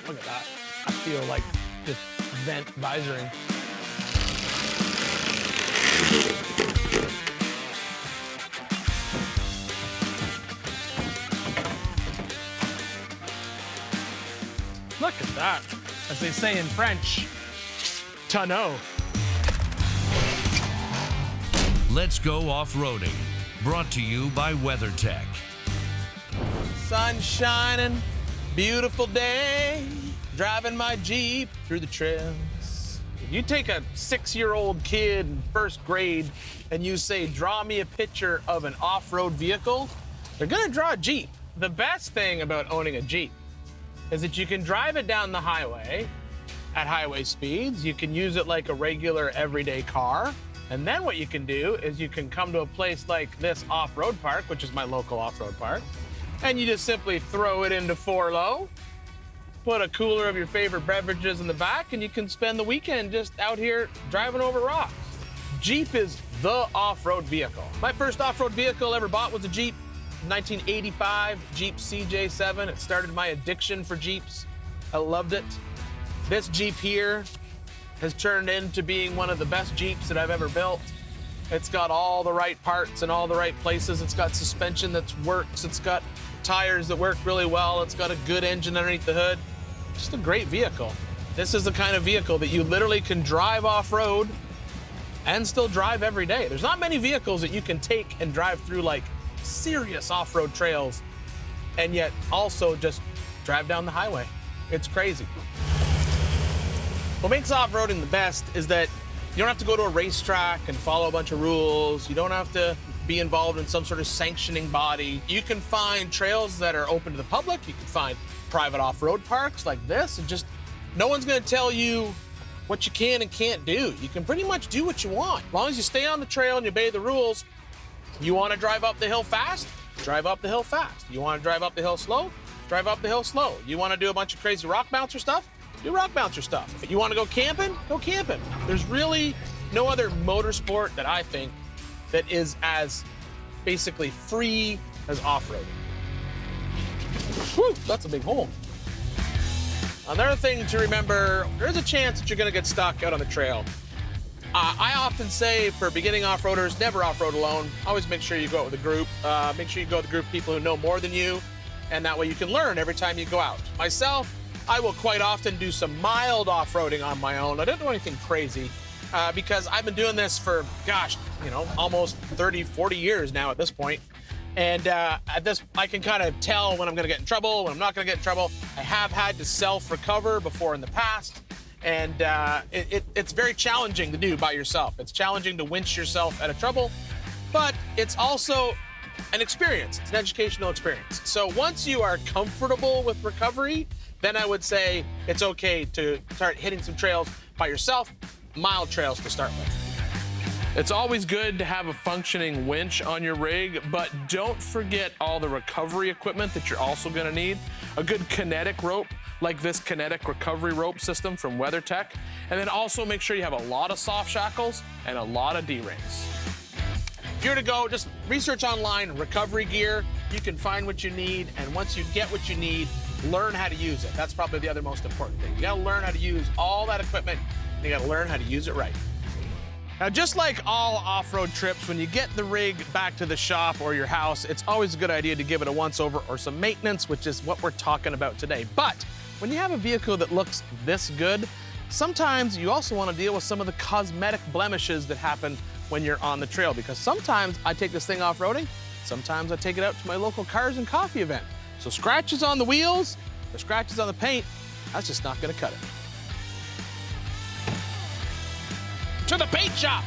Look at that. I feel like just vent visoring. Look at that. As they say in French, tonneau. Let's go off-roading. Brought to you by WeatherTech. Sun shining, beautiful day, driving my Jeep through the trails. If you take a 6-year-old kid in first grade and you say, draw me a picture of an off-road vehicle, they're gonna draw a Jeep. The best thing about owning a Jeep is that you can drive it down the highway at highway speeds. You can use it like a regular everyday car. And then what you can do is you can come to a place like this off-road park, which is my local off-road park, and you just simply throw it into 4-low, put a cooler of your favorite beverages in the back, and you can spend the weekend just out here driving over rocks. Jeep is the off-road vehicle. My first off-road vehicle I ever bought was a Jeep. 1985 Jeep CJ7. It started my addiction for Jeeps. I loved it. This Jeep here has turned into being one of the best Jeeps that I've ever built. It's got all the right parts in all the right places. It's got suspension that works. It's got tires that work really well. It's got a good engine underneath the hood. Just a great vehicle. This is the kind of vehicle that you literally can drive off-road and still drive every day. There's not many vehicles that you can take and drive through like serious off-road trails and yet also just drive down the highway. It's crazy. What makes off-roading the best is that you don't have to go to a racetrack and follow a bunch of rules. You don't have to be involved in some sort of sanctioning body. You can find trails that are open to the public. You can find private off-road parks like this, and just no one's gonna tell you what you can and can't do. You can pretty much do what you want. As long as you stay on the trail and you obey the rules. You wanna drive up the hill fast? Drive up the hill fast. You wanna drive up the hill slow? Drive up the hill slow. You wanna do a bunch of crazy rock bouncer stuff? Do rock bouncer stuff. If you wanna go camping, go camping. There's really no other motorsport that I think that is as basically free as off-roading. Whew, that's a big hole. Another thing to remember, there's a chance that you're gonna get stuck out on the trail. I often say for beginning off-roaders, never off-road alone. Always make sure you go out with a group. Make sure you go with a group of people who know more than you, and that way you can learn every time you go out. Myself, I will quite often do some mild off-roading on my own. I don't do anything crazy because I've been doing this for, gosh, almost 30, 40 years now at this point. And I can kind of tell when I'm gonna get in trouble, when I'm not gonna get in trouble. I have had to self-recover before in the past. And it's very challenging to do by yourself. It's challenging to winch yourself out of trouble, but it's also an experience. It's an educational experience. So once you are comfortable with recovery, then I would say it's okay to start hitting some trails by yourself, mild trails to start with. It's always good to have a functioning winch on your rig, but don't forget all the recovery equipment that you're also gonna need. A good kinetic rope, like this kinetic recovery rope system from WeatherTech. And then also make sure you have a lot of soft shackles and a lot of D-rings. If you're to go, just research online recovery gear. You can find what you need, and once you get what you need, learn how to use it. That's probably the other most important thing. You gotta learn how to use all that equipment, and you gotta learn how to use it right. Now, just like all off-road trips, when you get the rig back to the shop or your house, it's always a good idea to give it a once-over or some maintenance, which is what we're talking about today. But when you have a vehicle that looks this good, sometimes you also want to deal with some of the cosmetic blemishes that happen when you're on the trail, because sometimes I take this thing off-roading, sometimes I take it out to my local cars and coffee event. So scratches on the wheels or scratches on the paint, that's just not gonna cut it. To the paint shop!